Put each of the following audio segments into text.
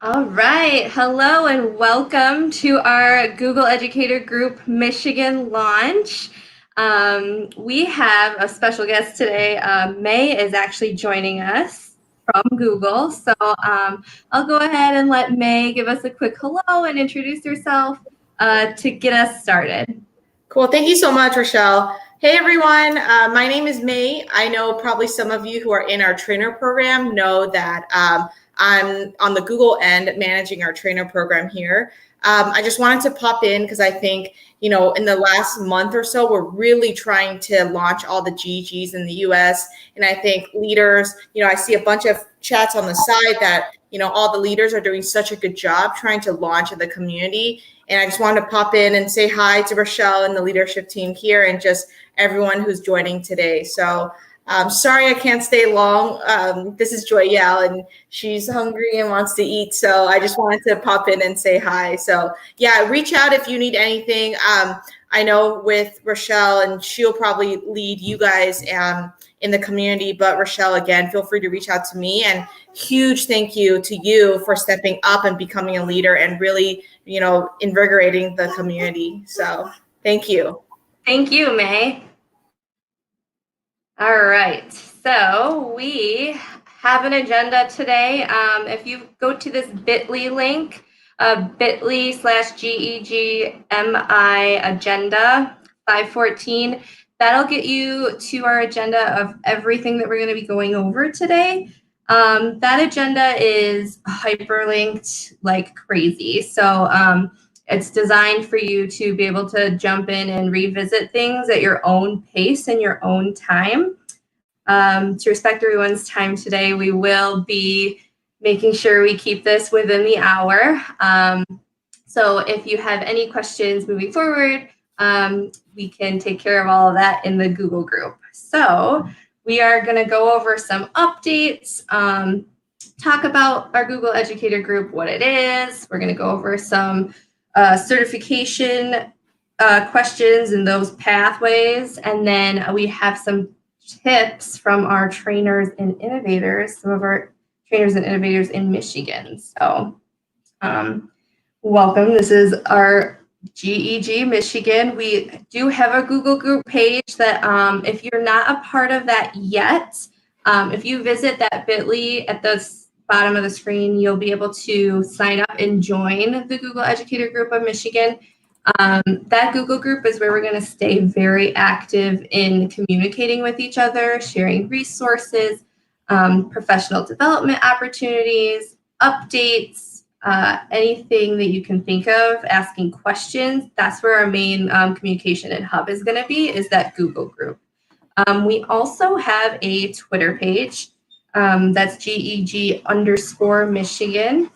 All right. Hello and welcome to our Google Educator Group Michigan launch. We have a special guest today. May is actually joining us from Google. So I'll go ahead and let May give us a quick hello and introduce herself to get us started. Cool. Thank you so much, Rochelle. Hey, everyone. My name is May. I know probably some of you who are in our trainer program know that I'm on the Google end managing our trainer program here. I just wanted to pop in because I think, in the last month or so, we're really trying to launch all the GEGs in the US. And I think leaders, I see a bunch of chats on the side that, all the leaders are doing such a good job trying to launch in the community. And I just wanted to pop in and say hi to Rochelle and the leadership team here and just everyone who's joining today. So sorry I can't stay long. This is Joyelle and she's hungry and wants to eat. So I just wanted to pop in and say hi. So yeah, reach out if you need anything. I know with Rochelle, and she'll probably lead you guys in the community. But Rochelle, again, feel free to reach out to me. And huge thank you to you for stepping up and becoming a leader and really, invigorating the community. So thank you. Thank you, May. All right. So we have an agenda today. If you go to this bit.ly link, bit.ly/GEGMI agenda 514. That'll get you to our agenda of everything that we're going to be going over today. That agenda is hyperlinked like crazy. So it's designed for you to be able to jump in and revisit things at your own pace and your own time. To respect everyone's time today, we will be making sure we keep this within the hour. So if you have any questions moving forward, we can take care of all of that in the Google group. So we are going to go over some updates, talk about our Google Educator group, what it is. We're going to go over some certification questions and those pathways. And then we have some tips from our trainers and innovators, some of our trainers and innovators in Michigan. So welcome. This is our GEG Michigan. We do have a Google group page that if you're not a part of that yet, if you visit that bit.ly at the bottom of the screen, you'll be able to sign up and join the Google Educator Group of Michigan. That Google group is where we're going to stay very active in communicating with each other, sharing resources, professional development opportunities, updates, anything that you can think of, asking questions. That's where our main communication and hub is going to be, is that Google group. We also have a Twitter page. That's GEG_Michigan.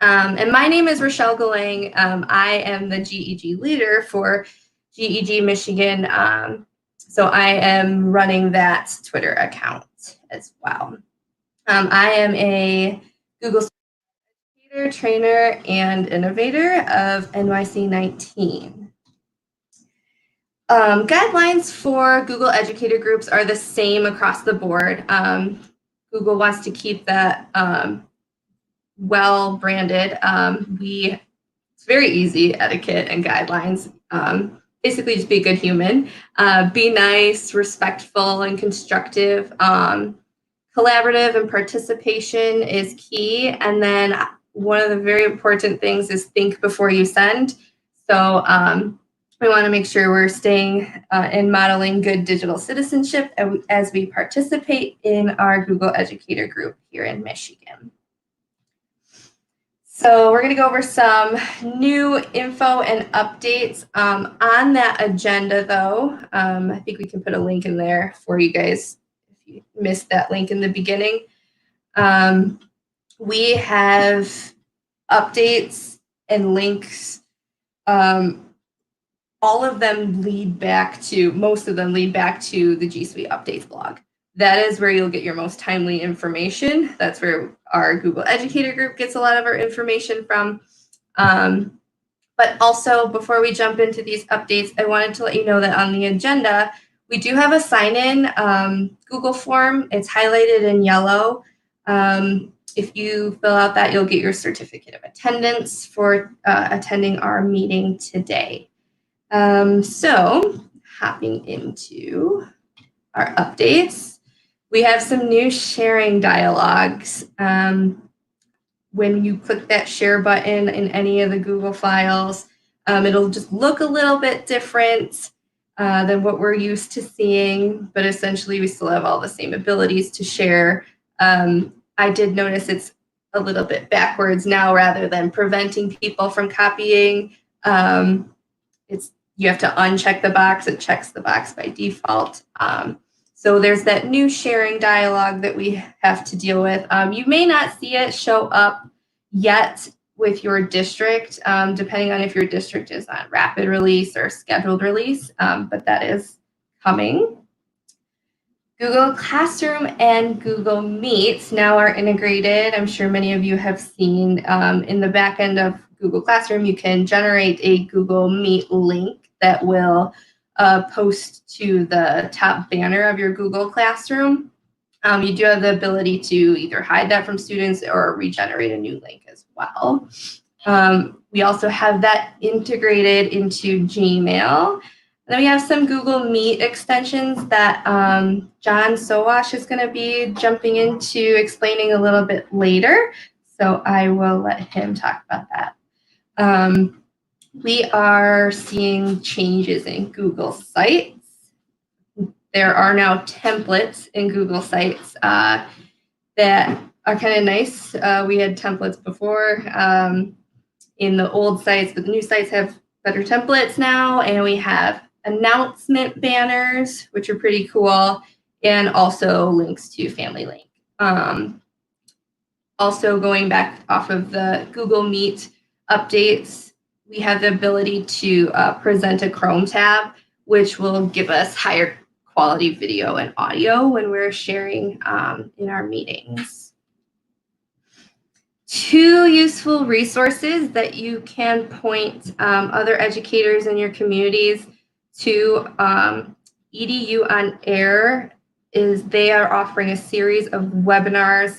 And my name is Rochelle Galang. I am the GEG leader for GEG Michigan. So I am running that Twitter account as well. I am a Google educator, trainer, and innovator of NYC 19. Guidelines for Google Educator groups are the same across the board. Google wants to keep that well branded. It's very easy etiquette and guidelines. Basically, just be a good human, be nice, respectful, and constructive. Collaborative and participation is key. And then one of the very important things is think before you send. So we want to make sure we're staying and modeling good digital citizenship as we participate in our Google Educator group here in Michigan. So we're going to go over some new info and updates on that agenda, though. I think we can put a link in there for you guys if you missed that link in the beginning. We have updates and links. All of them lead back to, most of them lead back to the G Suite Updates blog. That is where you'll get your most timely information. That's where our Google Educator group gets a lot of our information from. But also, before we jump into these updates, I wanted to let you know that on the agenda, we do have a sign-in Google form. It's highlighted in yellow. If you fill out that, you'll get your certificate of attendance for attending our meeting today. So hopping into our updates, we have some new sharing dialogues. When you click that share button in any of the Google files, it'll just look a little bit different than what we're used to seeing, but essentially we still have all the same abilities to share. I did notice it's a little bit backwards now. Rather than preventing people from copying, you have to uncheck the box. It checks the box by default. So there's that new sharing dialog that we have to deal with. You may not see it show up yet with your district, depending on if your district is on rapid release or scheduled release, but that is coming. Google Classroom and Google Meet now are integrated. I'm sure many of you have seen in the back end of Google Classroom, you can generate a Google Meet link that will post to the top banner of your Google Classroom. You do have the ability to either hide that from students or regenerate a new link as well. We also have that integrated into Gmail. And then we have some Google Meet extensions that John Sowash is going to be jumping into explaining a little bit later. So I will let him talk about that. We are seeing changes in Google Sites. There are now templates in Google Sites that are kind of nice. We had templates before in the old sites, but the new sites have better templates now. And we have announcement banners, which are pretty cool, and also links to Family Link. Also going back off of the Google Meet updates, we have the ability to present a Chrome tab, which will give us higher quality video and audio when we're sharing in our meetings. Two useful resources that you can point other educators in your communities to EDU on Air is they are offering a series of webinars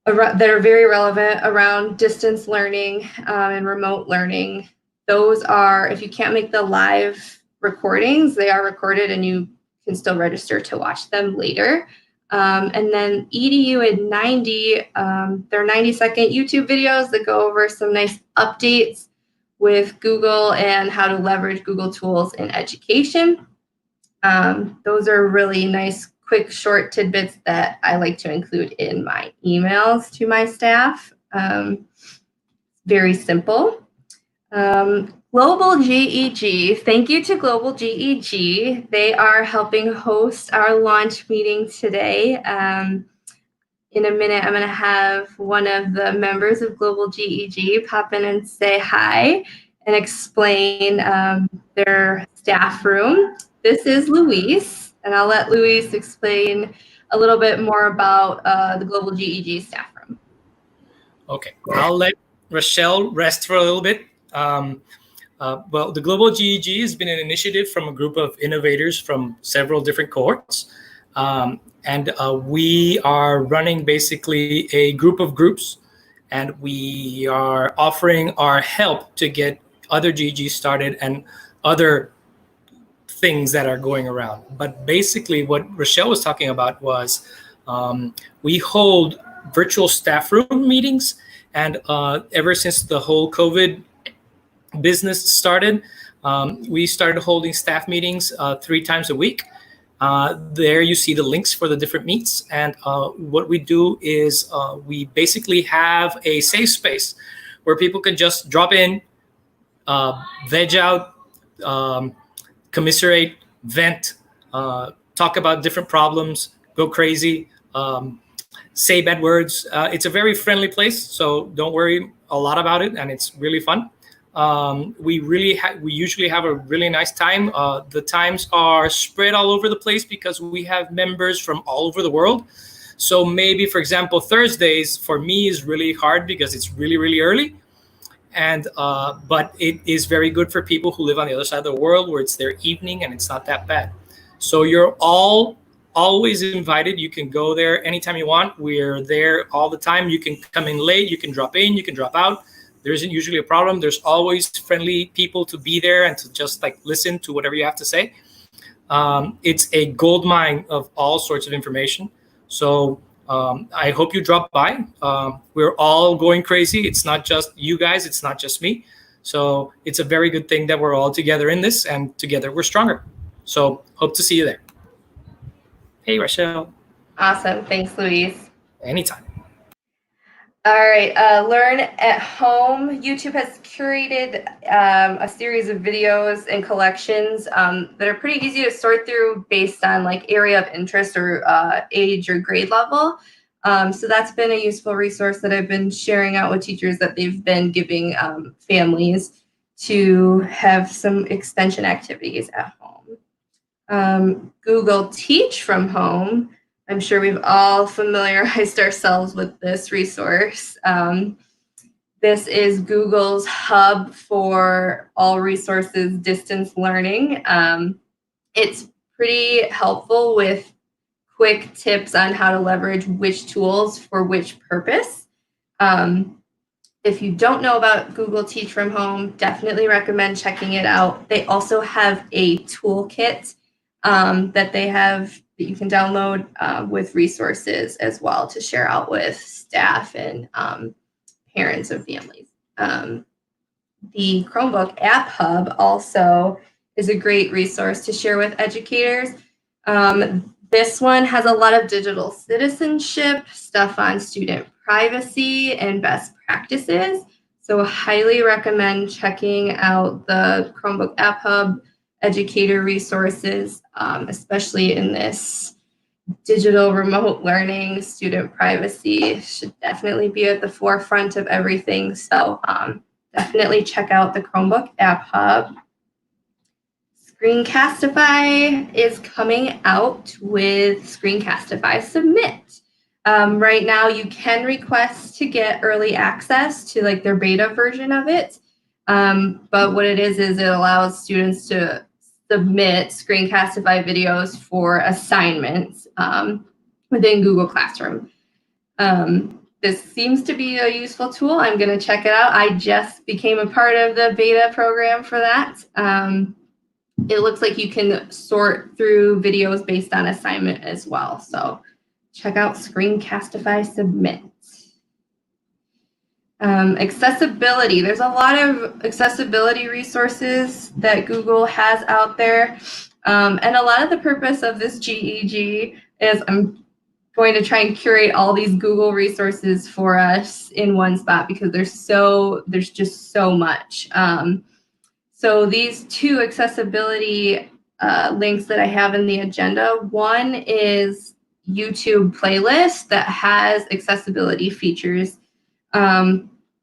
that are very relevant around distance learning and remote learning. Those are, if you can't make the live recordings, they are recorded and you can still register to watch them later. And then EDU at 90, they're 90-second YouTube videos that go over some nice updates with Google and how to leverage Google tools in education. Those are really nice, quick, short tidbits that I like to include in my emails to my staff. Very simple. Global GEG, thank you to Global GEG. They are helping host our launch meeting today. In a minute, I'm going to have one of the members of Global GEG pop in and say hi and explain their staff room. This is Luis, and I'll let Luis explain a little bit more about the Global GEG staff room. Okay, I'll let Rochelle rest for a little bit. Well, the Global GEG has been an initiative from a group of innovators from several different cohorts. And we are running basically a group of groups, and we are offering our help to get other GEGs started and other things that are going around. But basically what Rochelle was talking about was we hold virtual staff room meetings. And ever since the whole COVID business started, we started holding staff meetings 3 times a week. There you see the links for the different meets. And what we do is we basically have a safe space where people can just drop in, veg out, commiserate, vent, talk about different problems, go crazy, say bad words. It's a very friendly place, so don't worry a lot about it, and it's really fun. We usually have a really nice time. The times are spread all over the place because we have members from all over the world. So maybe, for example, Thursdays for me is really hard because it's really, really early. And but it is very good for people who live on the other side of the world where it's their evening and it's not that bad. So you're all always invited. You can go there anytime you want. We're there all the time. You can come in late, you can drop in, you can drop out. There isn't usually a problem. There's always friendly people to be there and to just like listen to whatever you have to say. It's a gold mine of all sorts of information. So I hope you drop by. We're all going crazy. It's not just you guys. It's not just me. So it's a very good thing that we're all together in this, and together we're stronger. So hope to see you there. Hey, Rochelle. Awesome. Thanks, Luis. Anytime. All right, Learn at Home. YouTube has curated a series of videos and collections that are pretty easy to sort through based on like area of interest or age or grade level. So that's been a useful resource that I've been sharing out with teachers that they've been giving families to have some extension activities at home. Google Teach from Home. I'm sure we've all familiarized ourselves with this resource. This is Google's hub for all resources distance learning. It's pretty helpful with quick tips on how to leverage which tools for which purpose. If you don't know about Google Teach from Home, definitely recommend checking it out. They also have a toolkit that they have that you can download with resources as well to share out with staff and parents of families. The Chromebook App Hub also is a great resource to share with educators. This one has a lot of digital citizenship, stuff on student privacy and best practices. So highly recommend checking out the Chromebook App Hub educator resources, especially in this digital remote learning. Student privacy should definitely be at the forefront of everything. So definitely check out the Chromebook App Hub. Screencastify is coming out with Screencastify Submit. Right now you can request to get early access to like their beta version of it. But what it is it allows students to submit Screencastify videos for assignments within Google Classroom. This seems to be a useful tool. I'm going to check it out. I just became a part of the beta program for that. It looks like you can sort through videos based on assignment as well. So check out Screencastify Submit. Accessibility. There's a lot of accessibility resources that Google has out there. And a lot of the purpose of this GEG is I'm going to try and curate all these Google resources for us in one spot because there's just so much. So these two accessibility links that I have in the agenda, one is YouTube playlist that has accessibility features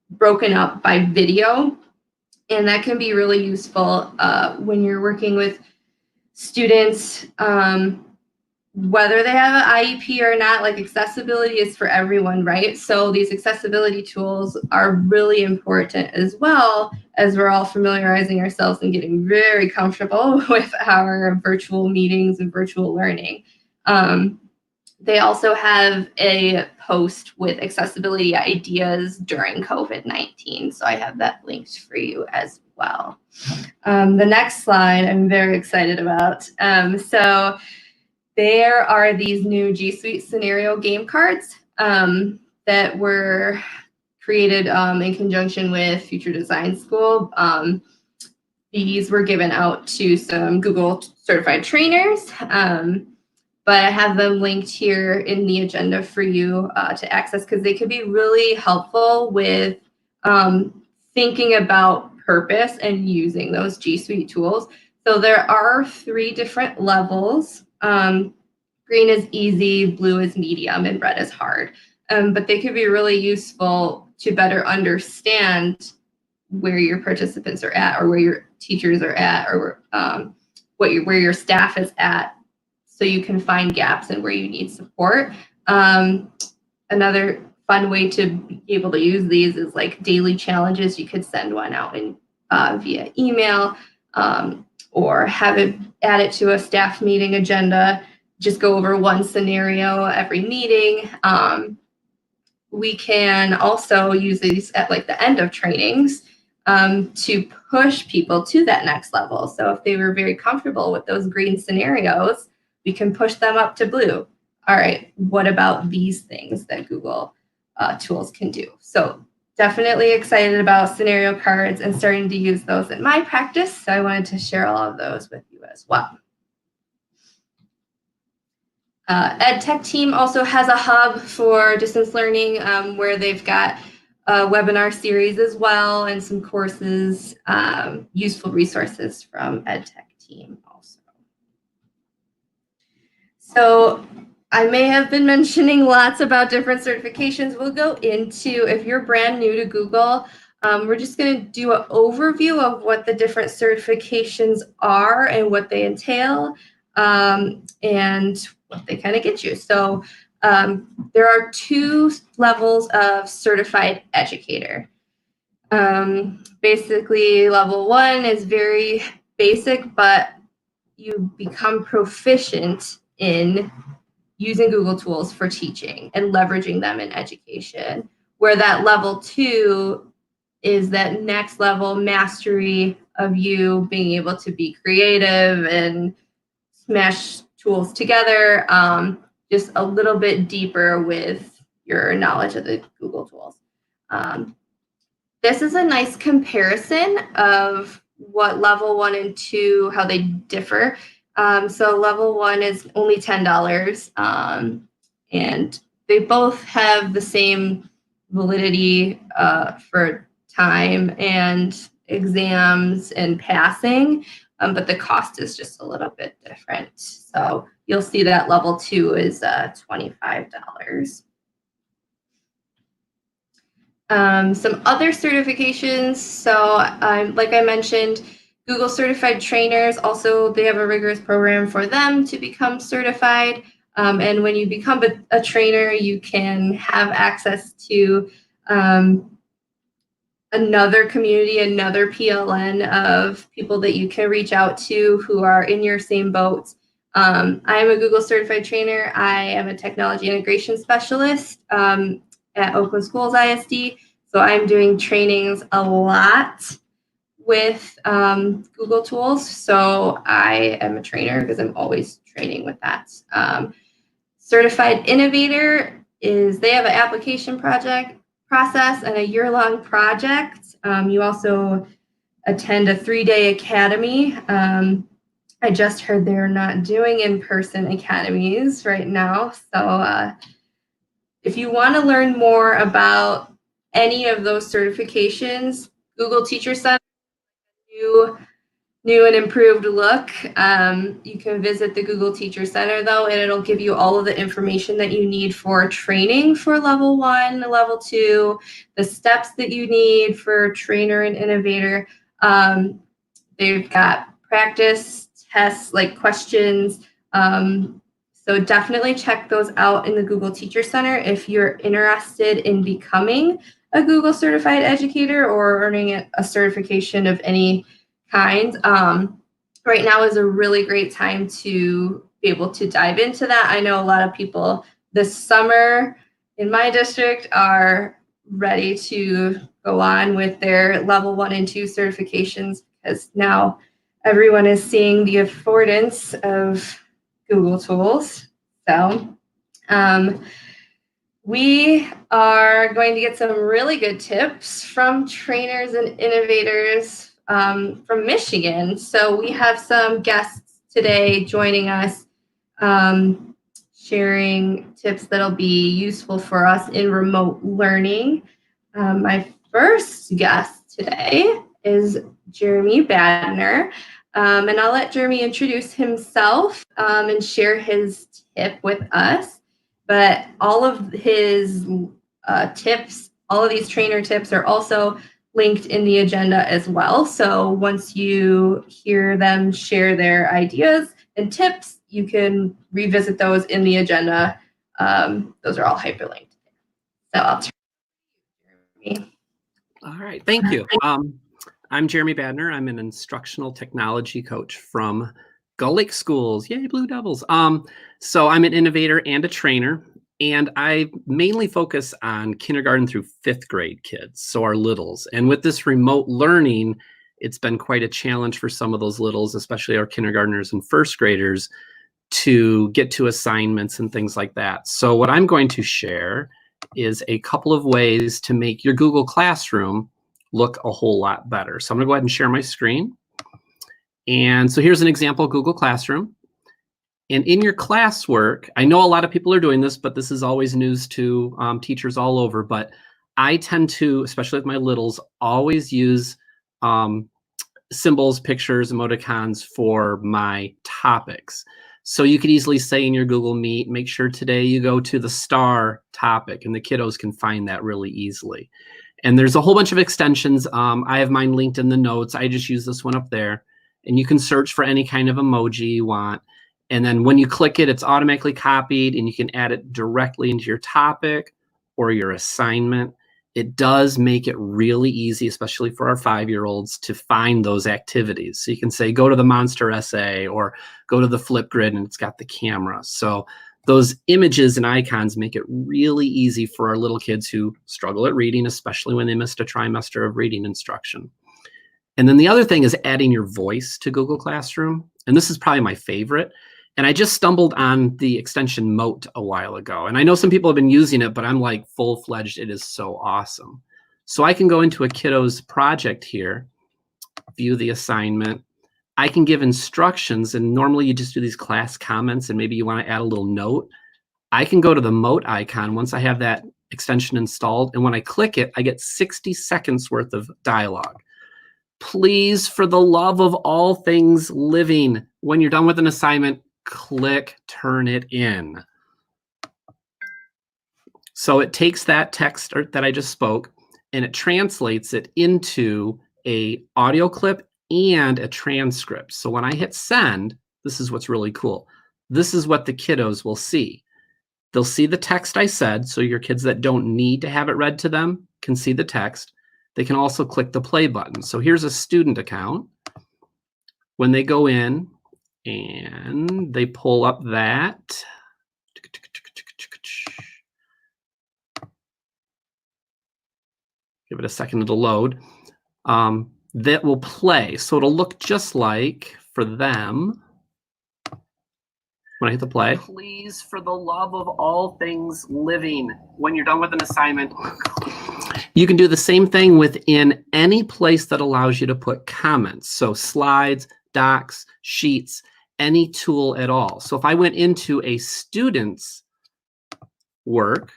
broken up by video, and that can be really useful when you're working with students, whether they have an IEP or not. Like accessibility is for everyone, right? So these accessibility tools are really important as well as we're all familiarizing ourselves and getting very comfortable with our virtual meetings and virtual learning. They also have a post with accessibility ideas during COVID-19. So I have that linked for you as well. The next slide I'm very excited about. So there are these new G Suite scenario game cards that were created in conjunction with Future Design School. These were given out to some Google certified trainers. But I have them linked here in the agenda for you to access because they could be really helpful with thinking about purpose and using those G Suite tools. So there are 3 different levels. Green is easy, blue is medium, and red is hard. But they could be really useful to better understand where your participants are at or where your teachers are at or where your staff is at, so you can find gaps and where you need support. Another fun way to be able to use these is like daily challenges. You could send one out via email or have it add it to a staff meeting agenda just go over one scenario every meeting. We can also use these at like the end of trainings to push people to that next level. So if they were very comfortable with those green scenarios, we can push them up to blue. All right, what about these things that Google tools can do? So definitely excited about scenario cards and starting to use those in my practice. So I wanted to share all of those with you as well. Ed Tech team also has a hub for distance learning where they've got a webinar series as well and some courses, useful resources from Ed Tech team also. So I may have been mentioning lots about different certifications. We'll go into, if you're brand new to Google, we're just going to do an overview of what the different certifications are and what they entail and what they kind of get you. So there are 2 levels of certified educator. Basically, level 1 is very basic, but you become proficient in using Google tools for teaching and leveraging them in education, where that level 2 is that next level mastery of you being able to be creative and smash tools together, just a little bit deeper with your knowledge of the Google tools. This is a nice comparison of what level 1 and 2, how they differ. So level 1 is only $10, and they both have the same validity for time and exams and passing, but the cost is just a little bit different. So you'll see that level 2 is $25. Some other certifications. So like I mentioned, Google certified trainers, also they have a rigorous program for them to become certified. And when you become a trainer, you can have access to another community, another PLN of people that you can reach out to who are in your same boat. I am a Google certified trainer. I am a technology integration specialist at Oakland Schools ISD. So I'm doing trainings a lot with Google tools. So I am a trainer because I'm always training with that. Certified Innovator is, they have an application process and a year-long project. You also attend a 3-day academy. I just heard they're not doing in-person academies right now. So if you want to learn more about any of those certifications, Google Teacher Center, new and improved look. You can visit the Google Teacher Center though, and it'll give you all of the information that you need for training for level 1, level 2, the steps that you need for trainer and innovator. They've got practice tests, like questions. So definitely check those out in the Google Teacher Center if you're interested in becoming a Google certified educator or earning a certification of any kind. Right now is a really great time to be able to dive into that. I know a lot of people this summer in my district are ready to go on with their level 1 and 2 certifications because now everyone is seeing the affordance of Google tools. So we are going to get some really good tips from trainers and innovators from Michigan. So we have some guests today joining us, sharing tips that'll be useful for us in remote learning. My first guest today is Jeremy Badner. And I'll let Jeremy introduce himself and share his tip with us. But all of his tips, all of these trainer tips are also linked in the agenda as well. So once you hear them share their ideas and tips, you can revisit those in the agenda. Those are all hyperlinked. So I'll turn to Jeremy. All right, thank you. I'm Jeremy Badner. I'm an instructional technology coach from Gull Lake Schools, yay, Blue Devils. So I'm an innovator and a trainer, and I mainly focus on kindergarten through 5th grade kids, so our littles. And with this remote learning, it's been quite a challenge for some of those littles, especially our kindergartners and 1st graders, to get to assignments and things like that. So what I'm going to share is a couple of ways to make your Google Classroom look a whole lot better. So I'm gonna go ahead and share my screen. And so here's an example of Google Classroom. And in your classwork, I know a lot of people are doing this, but this is always news to teachers all over. But I tend to, especially with my littles, always use symbols, pictures, emoticons for my topics. So you could easily say in your Google Meet, make sure today you go to the star topic, and the kiddos can find that really easily. And there's a whole bunch of extensions. I have mine linked in the notes. I just use this one up there. And you can search for any kind of emoji you want. And then when you click it, it's automatically copied, and you can add it directly into your topic or your assignment. It does make it really easy, especially for our 5-year-olds, to find those activities. So you can say, go to the monster essay or go to the flip grid, and it's got the camera. So those images and icons make it really easy for our little kids who struggle at reading, especially when they missed a trimester of reading instruction. And then the other thing is adding your voice to Google Classroom. And this is probably my favorite. And I just stumbled on the extension Moat a while ago. And I know some people have been using it, but I'm like full-fledged. It is so awesome. So I can go into a kiddo's project here, view the assignment. I can give instructions. And normally you just do these class comments, and maybe you want to add a little note. I can go to the Moat icon once I have that extension installed. And when I click it, I get 60 seconds worth of dialogue. Please, for the love of all things living, when you're done with an assignment, click turn it in. So it takes that text that I just spoke, and it translates it into a audio clip and a transcript. So when I hit send, this is what's really cool. This is what the kiddos will see. They'll see the text I said, so your kids that don't need to have it read to them can see the text. They can also click the play button. So here's a student account. When they go in and they pull up that, give it a second to load, that will play. So it'll look just like for them. When I hit the play, please, for the love of all things living, when you're done with an assignment, you can do the same thing within any place that allows you to put comments. So slides, docs, sheets, any tool at all. So if I went into a student's work,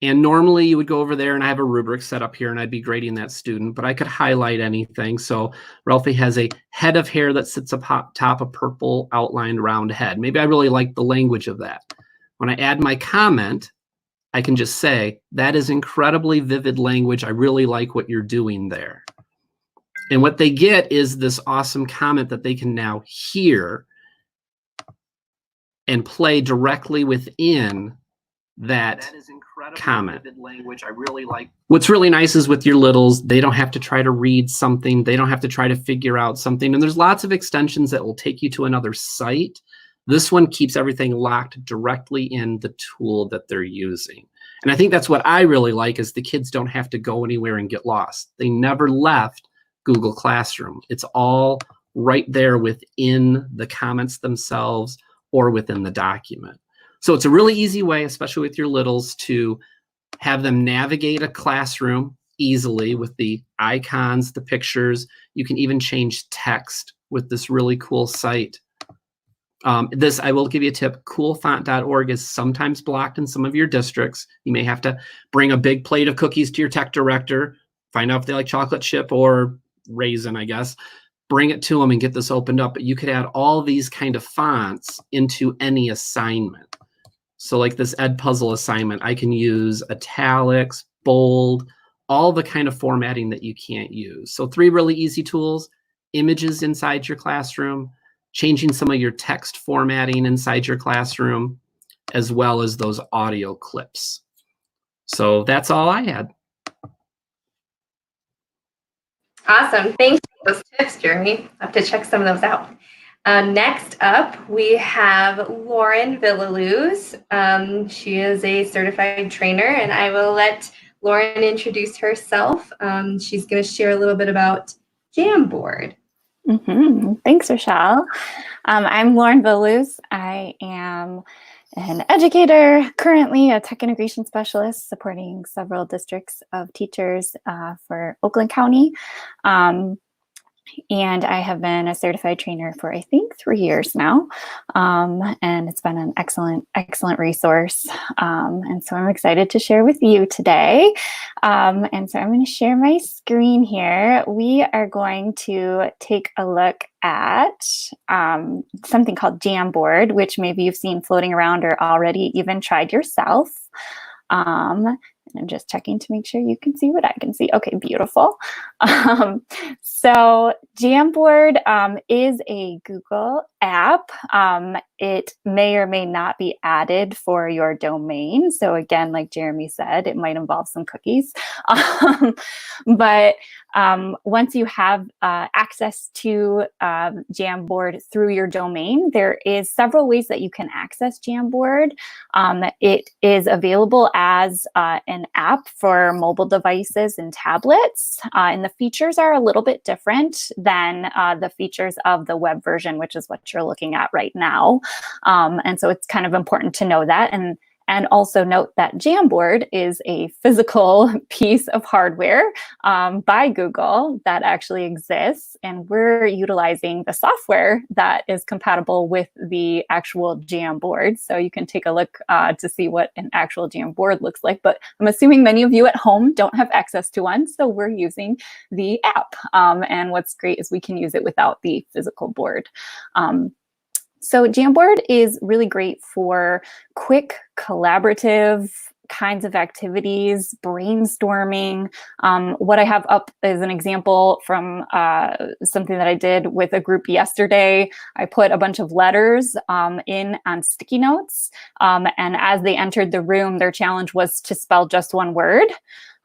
and normally you would go over there and I have a rubric set up here and I'd be grading that student, but I could highlight anything. So Ralphie has a head of hair that sits atop a purple outlined round head. Maybe I really like the language of that. When I add my comment, I can just say, that is incredibly vivid language. I really like what you're doing there. And what they get is this awesome comment that they can now hear and play directly within that is incredible comment. Vivid language. I really like. What's really nice is with your littles, they don't have to try to read something. They don't have to try to figure out something. And there's lots of extensions that will take you to another site. This one keeps everything locked directly in the tool that they're using. And I think that's what I really like, is the kids don't have to go anywhere and get lost. They never left Google Classroom. It's all right there within the comments themselves or within the document. So it's a really easy way, especially with your littles, to have them navigate a classroom easily with the icons, the pictures. You can even change text with this really cool site. This, I will give you a tip, coolfont.org is sometimes blocked in some of your districts. You may have to bring a big plate of cookies to your tech director, find out if they like chocolate chip or raisin, I guess. Bring it to them and get this opened up. But you could add all these kind of fonts into any assignment. So like this Ed Puzzle assignment, I can use italics, bold, all the kind of formatting that you can't use. So 3 really easy tools: images inside your classroom, changing some of your text formatting inside your classroom, as well as those audio clips. So that's all I had. Awesome. Thanks for those tips, Jeremy. I'll have to check some of those out. Next up, we have Lauren Villaluz. She is a certified trainer, and I will let Lauren introduce herself. She's going to share a little bit about Jamboard. Thanks, Rochelle. I'm Lauren Villaluz. I am an educator, currently a tech integration specialist supporting several districts of teachers for Oakland County. And I have been a certified trainer for, I think, 3 years now. And it's been an excellent, excellent resource. And so I'm excited to share with you today. And so I'm going to share my screen here. We are going to take a look at something called Jamboard, which maybe you've seen floating around or already even tried yourself. I'm just checking to make sure you can see what I can see. Okay, beautiful. So Jamboard is a Google app. It may or may not be added for your domain. So again, like Jeremy said, it might involve some cookies. But once you have access to Jamboard through your domain, there is several ways that you can access Jamboard. It is available as an app for mobile devices and tablets, and the features are a little bit different than the features of the web version, which is what you're looking at right now. And so it's kind of important to know that. And also note that Jamboard is a physical piece of hardware by Google that actually exists. And we're utilizing the software that is compatible with the actual Jamboard. So you can take a look to see what an actual Jamboard looks like. But I'm assuming many of you at home don't have access to one. So we're using the app. And what's great is we can use it without the physical board. So Jamboard is really great for quick collaborative kinds of activities, brainstorming. What I have up is an example from something that I did with a group yesterday. I put a bunch of letters in on sticky notes. And as they entered the room, their challenge was to spell just one word.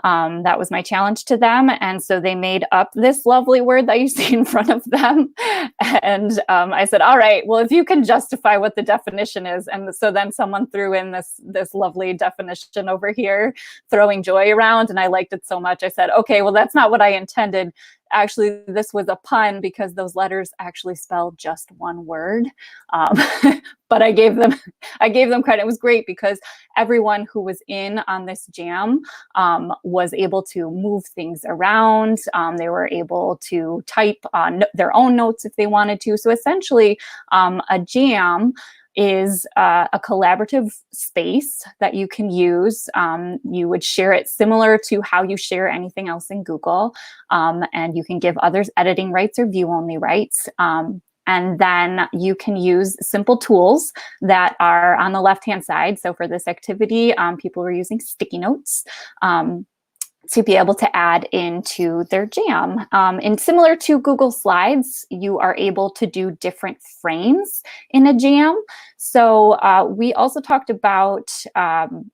That was my challenge to them. And so they made up this lovely word that you see in front of them. And I said, all right, well, if you can justify what the definition is. And so then someone threw in this lovely definition over here, throwing joy around. And I liked it so much. I said, okay, well, that's not what I intended. Actually, this was a pun because those letters actually spell just one word. But I gave them credit. It was great because everyone who was in on this jam was able to move things around. They were able to type their own notes if they wanted to. So essentially, a jam is a collaborative space that you can use. You would share it similar to how you share anything else in Google. And you can give others editing rights or view-only rights. And then you can use simple tools that are on the left-hand side. So for this activity, people were using sticky notes to be able to add into their jam. And similar to Google Slides, you are able to do different frames in a jam. So we also talked about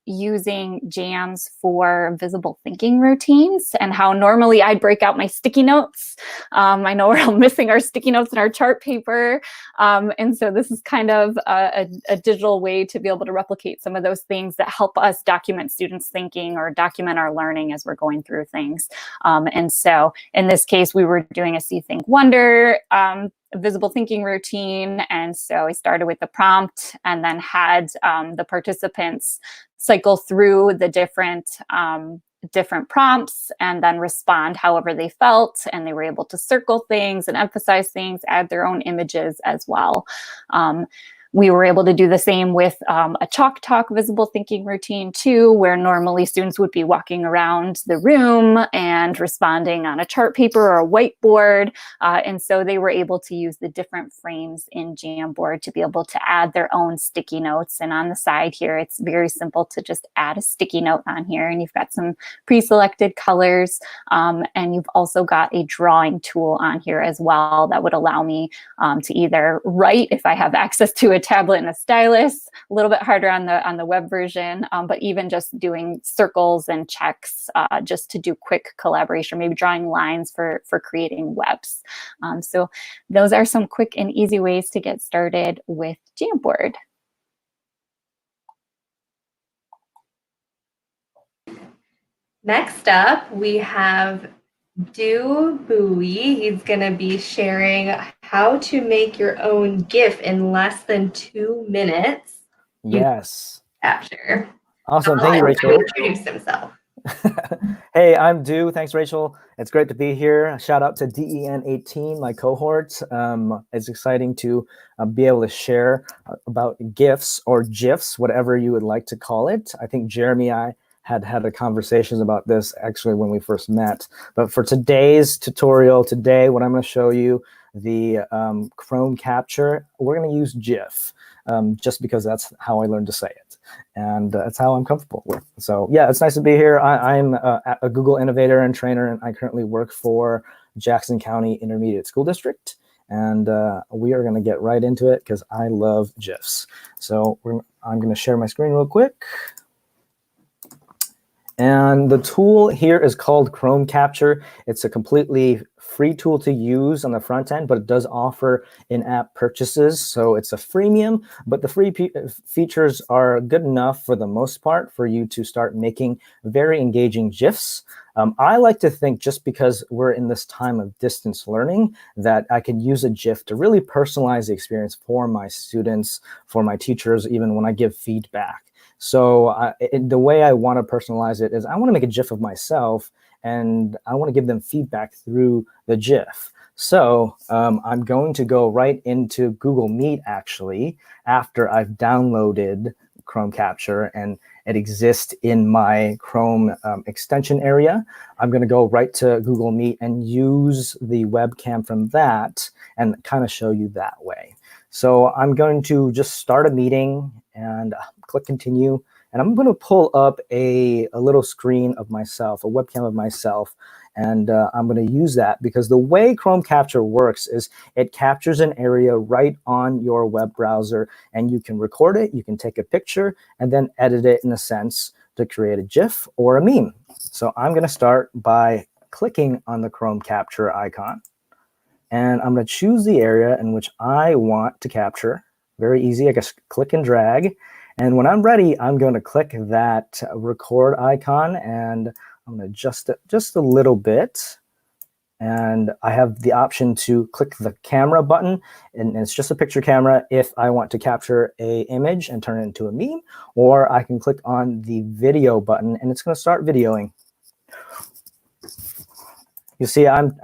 using jams for visible thinking routines and how normally I'd break out my sticky notes. I know we're all missing our sticky notes and our chart paper. And so this is kind of a digital way to be able to replicate some of those things that help us document students' thinking or document our learning as we're going through things. And so in this case, we were doing a See, Think, Wonder visible thinking routine. And so I started with the prompt and then had the participants cycle through the different prompts and then respond however they felt. And they were able to circle things and emphasize things, add their own images as well. We were able to do the same with a chalk talk visible thinking routine too, where normally students would be walking around the room and responding on a chart paper or a whiteboard. And so they were able to use the different frames in Jamboard to be able to add their own sticky notes. And on the side here, it's very simple to just add a sticky note on here. And you've got some pre-selected colors. And you've also got a drawing tool on here as well that would allow me to either write if I have access to a a tablet and a stylus. A little bit harder on the web version, but even just doing circles and checks just to do quick collaboration, maybe drawing lines for creating webs. So those are some quick and easy ways to get started with Jamboard. Next up, we have Do Bowie. He's going to be sharing how to make your own GIF in less than 2 minutes. Yes. Capture. Awesome. Thank you, Rachel. Introduce himself. Hey, I'm Du. Thanks, Rachel. It's great to be here. Shout out to DEN18, my cohort. It's exciting to be able to share about GIFs or GIFs, whatever you would like to call it. I think Jeremy and I had a conversation about this actually when we first met. But for today's tutorial, what I'm going to show you the Chrome Capture, we're going to use GIF just because that's how I learned to say it. And that's how I'm comfortable with. So yeah, it's nice to be here. I'm a Google innovator and trainer, and I currently work for Jackson County Intermediate School District. And we are going to get right into it because I love GIFs. So I'm going to share my screen real quick. And the tool here is called Chrome Capture. It's a completely free tool to use on the front end, but it does offer in-app purchases. So it's a freemium, but the free features are good enough for the most part for you to start making very engaging GIFs. I like to think, just because we're in this time of distance learning, that I can use a GIF to really personalize the experience for my students, for my teachers, even when I give feedback. So the way I want to personalize it is I want to make a GIF of myself, and I want to give them feedback through the GIF. So I'm going to go right into Google Meet, actually, after I've downloaded Chrome Capture and it exists in my Chrome extension area. I'm going to go right to Google Meet and use the webcam from that and kind of show you that way. So I'm going to just start a meeting and click continue. And I'm going to pull up a little screen of myself, a webcam of myself. And I'm going to use that because the way Chrome Capture works is it captures an area right on your web browser, and you can record it, you can take a picture, and then edit it in a sense to create a GIF or a meme. So I'm going to start by clicking on the Chrome Capture icon. And I'm going to choose the area in which I want to capture. Very easy. I just click and drag. And when I'm ready, I'm going to click that record icon, and I'm going to adjust it just a little bit. And I have the option to click the camera button, and it's just a picture camera if I want to capture an image and turn it into a meme, or I can click on the video button, and it's going to start videoing. You see, I'm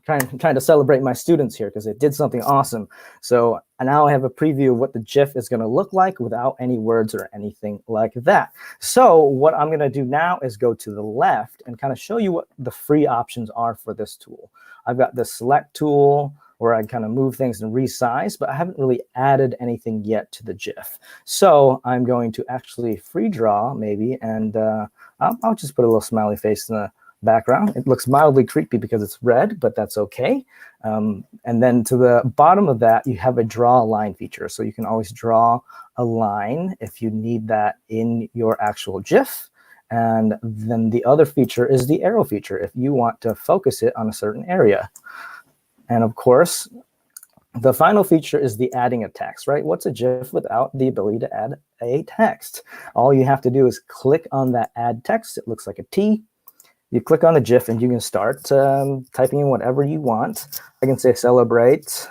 trying to celebrate my students here because they did something awesome. So now I have a preview of what the GIF is going to look like without any words or anything like that. So what I'm going to do now is go to the left and kind of show you what the free options are for this tool. I've got the select tool where I kind of move things and resize, but I haven't really added anything yet to the GIF. So I'm going to actually free draw maybe, and I'll just put a little smiley face in the background. It looks mildly creepy because it's red, but that's okay. And then to the bottom of that, you have a draw line feature. So you can always draw a line if you need that in your actual GIF. And then the other feature is the arrow feature if you want to focus it on a certain area. And of course, the final feature is the adding a text, right? What's a GIF without the ability to add a text? All you have to do is click on that add text. It looks like a T. You click on the GIF and you can start typing in whatever you want. I can say celebrate.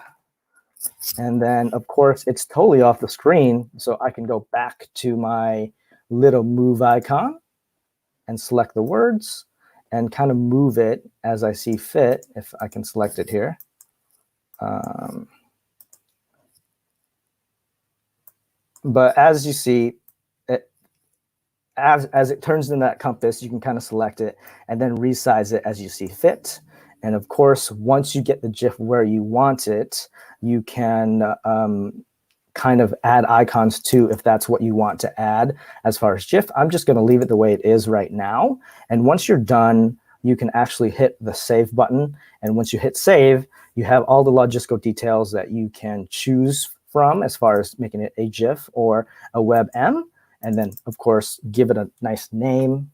And then, of course, it's totally off the screen. So I can go back to my little move icon and select the words and kind of move it as I see fit, if I can select it here. But as you see, as it turns in that compass, you can kind of select it and then resize it as you see fit. And of course, once you get the GIF where you want it, you can kind of add icons too, if that's what you want to add. As far as GIF, I'm just going to leave it the way it is right now. And once you're done, you can actually hit the save button. And once you hit save, you have all the logistical details that you can choose from as far as making it a GIF or a WebM. And then, of course, give it a nice name.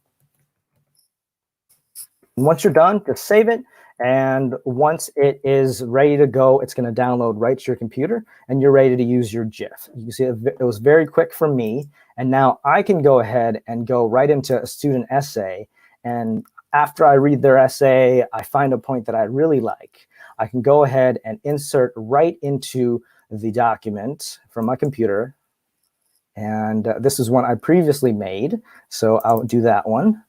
And once you're done, just save it. And once it is ready to go, it's going to download right to your computer, and you're ready to use your GIF. You can see it was very quick for me. And now I can go ahead and go right into a student essay. And after I read their essay, I find a point that I really like. I can go ahead and insert right into the document from my computer. And this is one I previously made, so I'll do that one.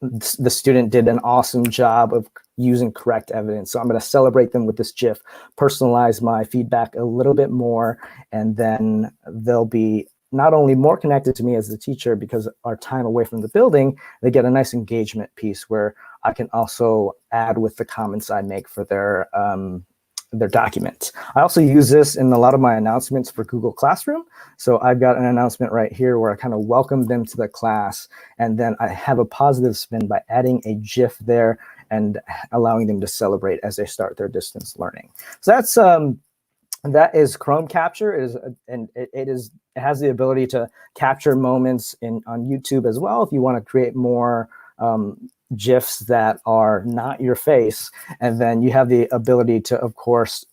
The student did an awesome job of using correct evidence, so I'm going to celebrate them with this GIF, personalize my feedback a little bit more, and then they'll be not only more connected to me as the teacher because our time away from the building, they get a nice engagement piece where I can also add with the comments I make for their document. I also use this in a lot of my announcements for Google Classroom. So I've got an announcement right here where I kind of welcome them to the class, and then I have a positive spin by adding a GIF there and allowing them to celebrate as they start their distance learning. So that is Chrome Capture. It has the ability to capture moments on YouTube as well if you want to create more GIFs that are not your face. And then you have the ability to, of course,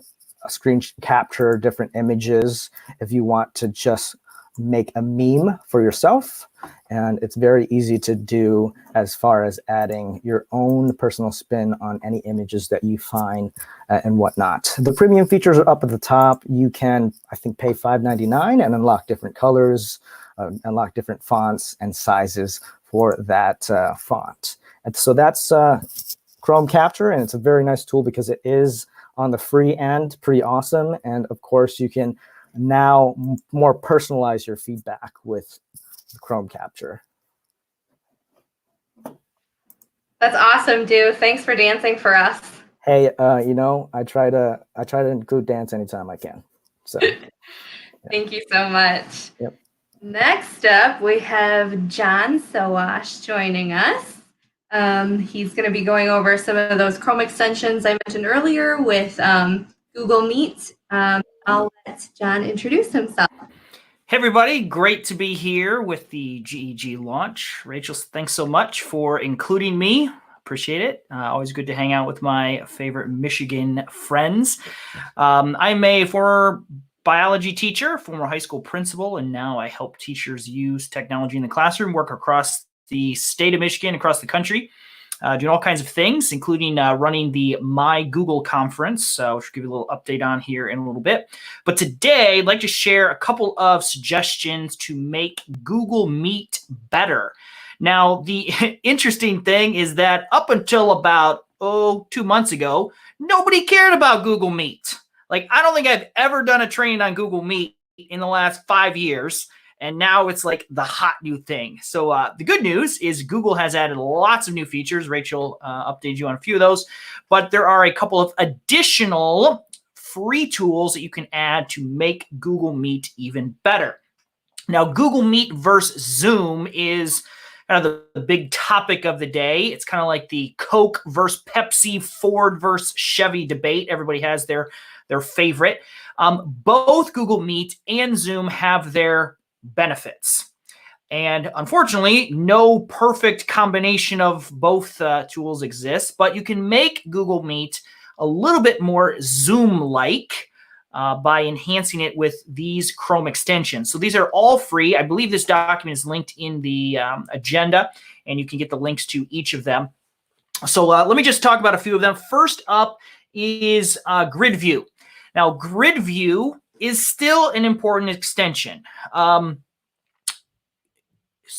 screen capture different images if you want to just make a meme for yourself. And it's very easy to do as far as adding your own personal spin on any images that you find and whatnot. The premium features are up at the top. You can, I think, pay $5.99 and unlock different colors, unlock different fonts and sizes for that font. And so that's Chrome Capture, and it's a very nice tool because it is on the free end, pretty awesome. And of course, you can now more personalize your feedback with Chrome Capture. That's awesome, Du. Thanks for dancing for us. Hey, you know, I try to include dance anytime I can. So yeah. Thank you so much. Yep. Next up, we have John Sowash joining us. He's going to be going over some of those Chrome extensions I mentioned earlier with Google Meet. I'll let John introduce himself. Hey everybody, great to be here with the GEG launch. Rachel, thanks so much for including me. Appreciate it. Always good to hang out with my favorite Michigan friends. I'm a former biology teacher, former high school principal, and now I help teachers use technology in the classroom, work across the state of Michigan, across the country, doing all kinds of things, including running the My Google conference, which I'll give you a little update on here in a little bit. But today, I'd like to share a couple of suggestions to make Google Meet better. Now, the interesting thing is that up until about, 2 months ago, nobody cared about Google Meet. Like, I don't think I've ever done a training on Google Meet in the last 5 years. And now it's like the hot new thing. So the good news is Google has added lots of new features. Rachel updated you on a few of those. But there are a couple of additional free tools that you can add to make Google Meet even better. Now, Google Meet versus Zoom is kind of the big topic of the day. It's kind of like the Coke versus Pepsi, Ford versus Chevy debate. Everybody has their favorite. Both Google Meet and Zoom have their benefits. And unfortunately, no perfect combination of both tools exists, but you can make Google Meet a little bit more Zoom-like by enhancing it with these Chrome extensions. So these are all free. I believe this document is linked in the agenda, and you can get the links to each of them. So let me just talk about a few of them. First up is Grid View. Now, Grid View is still an important extension.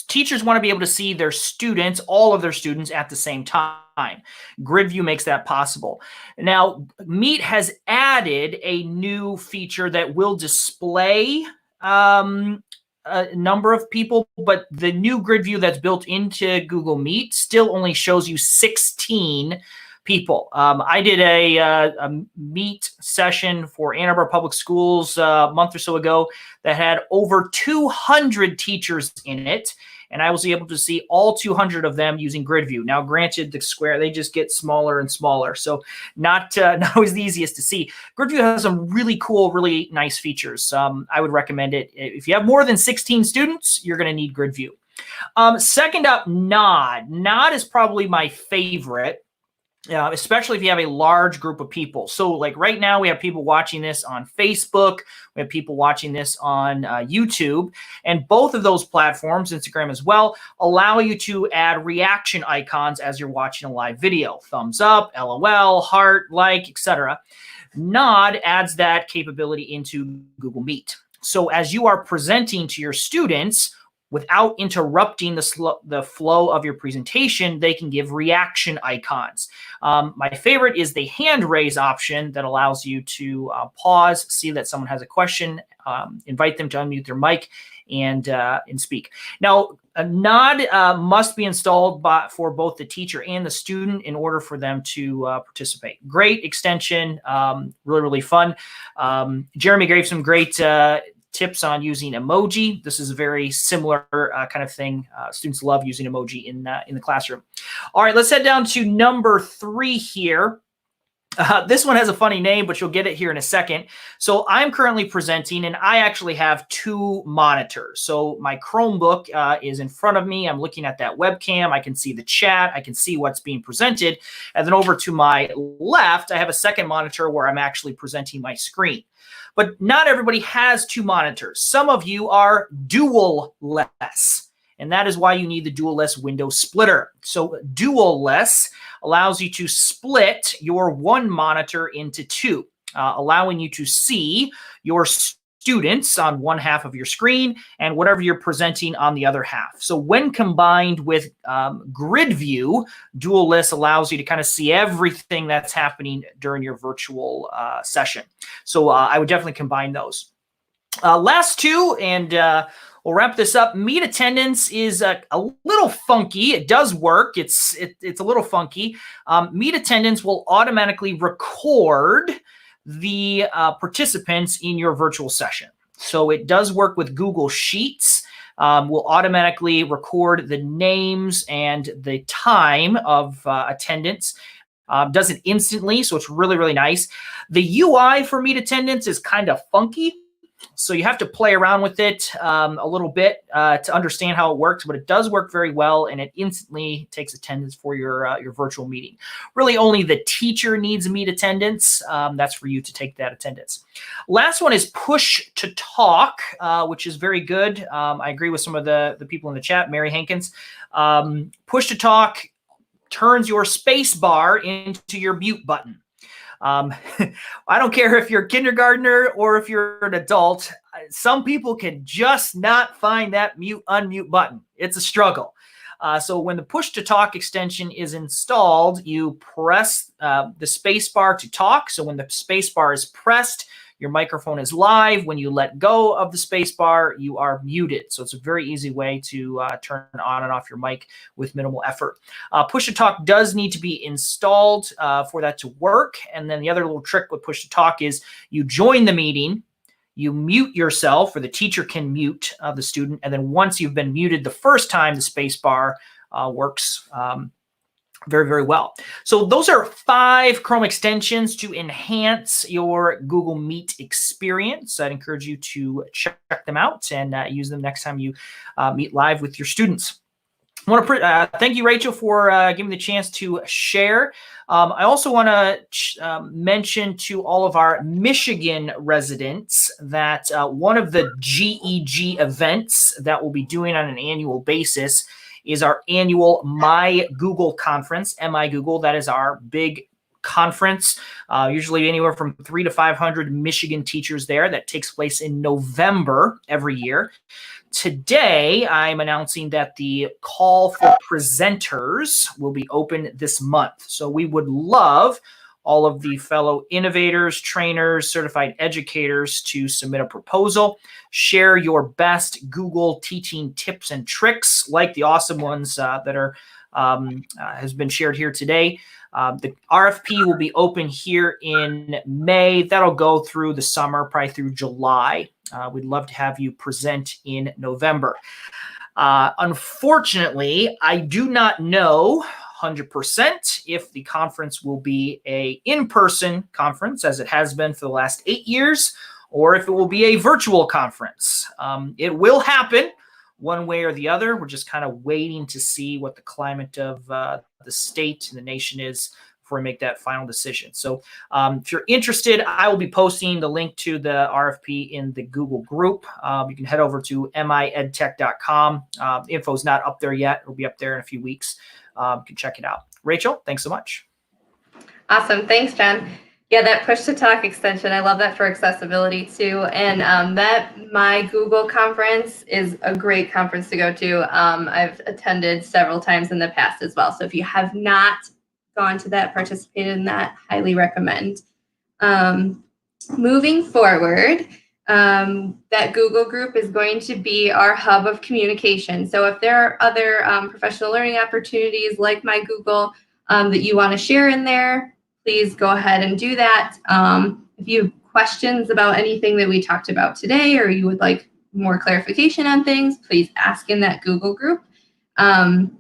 Teachers want to be able to see their students, all of their students at the same time. Grid View makes that possible. Now, Meet has added a new feature that will display a number of people, but the new Grid View that's built into Google Meet still only shows you 16 people. I did a Meet session for Ann Arbor Public Schools a month or so ago that had over 200 teachers in it. and I was able to see all 200 of them using grid view. Now, granted, the square, they just get smaller and smaller, so not always the easiest to see. Grid view has some really cool, really nice features. I would recommend it. If you have more than 16 students, you're going to need grid view. Second up, Nod. Nod is probably my favorite. Especially if you have a large group of people. So like right now we have people watching this on Facebook, we have people watching this on YouTube, and both of those platforms, Instagram as well, allow you to add reaction icons as you're watching a live video. Thumbs up, LOL, heart, like, etc. Nod adds that capability into Google Meet. So as you are presenting to your students, without interrupting the flow of your presentation, they can give reaction icons. My favorite is the hand raise option that allows you to pause, see that someone has a question, invite them to unmute their mic, and speak. Now, a Nod must be installed for both the teacher and the student in order for them to participate. Great extension, really, really fun. Jeremy gave some great tips on using emoji. This is a very similar kind of thing. Students love using emoji in the classroom. All right, let's head down to number 3 here. This one has a funny name, but you'll get it here in a second. So I'm currently presenting, and I actually have 2 monitors. So my Chromebook is in front of me. I'm looking at that webcam. I can see the chat. I can see what's being presented. And then over to my left, I have a second monitor where I'm actually presenting my screen. But not everybody has 2 monitors. Some of you are dual-less, and that is why you need the dual-less window splitter. So dual-less allows you to split your one monitor into 2, allowing you to see your students on one half of your screen and whatever you're presenting on the other half. So when combined with grid view, dual-less allows you to kind of see everything that's happening during your virtual session. So I would definitely combine those. Last 2, and we'll wrap this up. Meet attendance is a little funky. It does work. It's a little funky. Meet attendance will automatically record the participants in your virtual session. So it does work with Google Sheets. Will automatically record the names and the time of attendance. Does it instantly, so it's really, really nice. The UI for Meet attendance is kind of funky. So you have to play around with it a little bit to understand how it works, but it does work very well, and it instantly takes attendance for your virtual meeting. Really, only the teacher needs Meet attendance. That's for you to take that attendance. Last one is push to talk, which is very good. I agree with some of the people in the chat, Mary Hankins. Push to talk turns your space bar into your mute button. I don't care if you're a kindergartner or if you're an adult. Some people can just not find that unmute button. It's a struggle. So when the push to talk extension is installed, you press the space bar to talk. So when the space bar is pressed, your microphone is live. When you let go of the space bar, you are muted. So it's a very easy way to turn on and off your mic with minimal effort. Push to talk does need to be installed for that to work. And then the other little trick with push to talk is you join the meeting, you mute yourself, or the teacher can mute the student. And then once you've been muted the first time, the space bar works very, very well. So those are 5 Chrome extensions to enhance your Google Meet experience. I'd encourage you to check them out and use them next time you meet live with your students. I want to thank you, Rachel, for giving me the chance to share. I also want to mention to all of our Michigan residents that one of the GEG events that we'll be doing on an annual basis is our annual My Google conference, MI Google. That is our big conference, usually anywhere from 300 to 500 Michigan teachers there. That takes place in November every year. Today, I'm announcing that the call for presenters will be open this month. So we would love all of the fellow innovators, trainers, certified educators to submit a proposal. Share your best Google teaching tips and tricks, like the awesome ones that are has been shared here today. The RFP will be open here in May. That'll go through the summer, probably through July. We'd love to have you present in November. Unfortunately, I do not know 100% if the conference will be a in-person conference, as it has been for the last 8 years, or if it will be a virtual conference. It will happen one way or the other. We're just kind of waiting to see what the climate of the state and the nation is before we make that final decision. So if you're interested, I will be posting the link to the RFP in the Google group. You can head over to miedtech.com. Info is not up there yet. It'll be up there in a few weeks. You can check it out. Rachel, thanks so much. Awesome. Thanks, John. Yeah, that push to talk extension, I love that for accessibility too. And that My Google conference is a great conference to go to. I've attended several times in the past as well. So if you have not gone to that, participated in that, highly recommend. Moving forward, that Google group is going to be our hub of communication. So if there are other professional learning opportunities like My Google that you want to share in there, please go ahead and do that. If you have questions about anything that we talked about today, or you would like more clarification on things, please ask in that Google group. And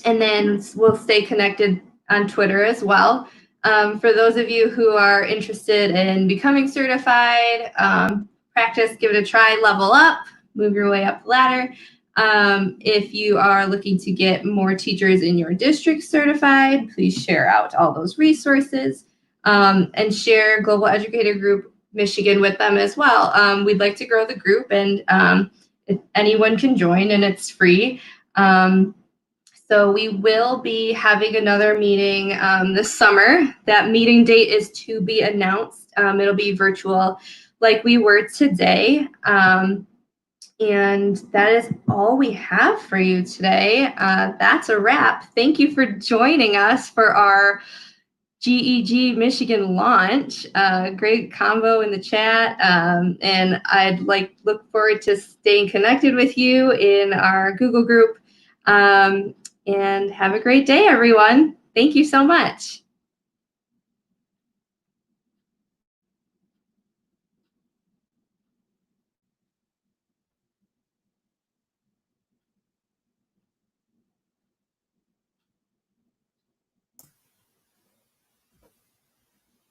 then we'll stay connected on Twitter as well. For those of you who are interested in becoming certified, practice, give it a try, level up, move your way up the ladder. If you are looking to get more teachers in your district certified, please share out all those resources and share Global Educator Group Michigan with them as well. We'd like to grow the group, and anyone can join, and it's free. So we will be having another meeting this summer. That meeting date is to be announced. It'll be virtual like we were today. And that is all we have for you today. That's a wrap. Thank you for joining us for our GEG Michigan launch. Great combo in the chat. And I'd look forward to staying connected with you in our Google group. And have a great day, everyone. Thank you so much.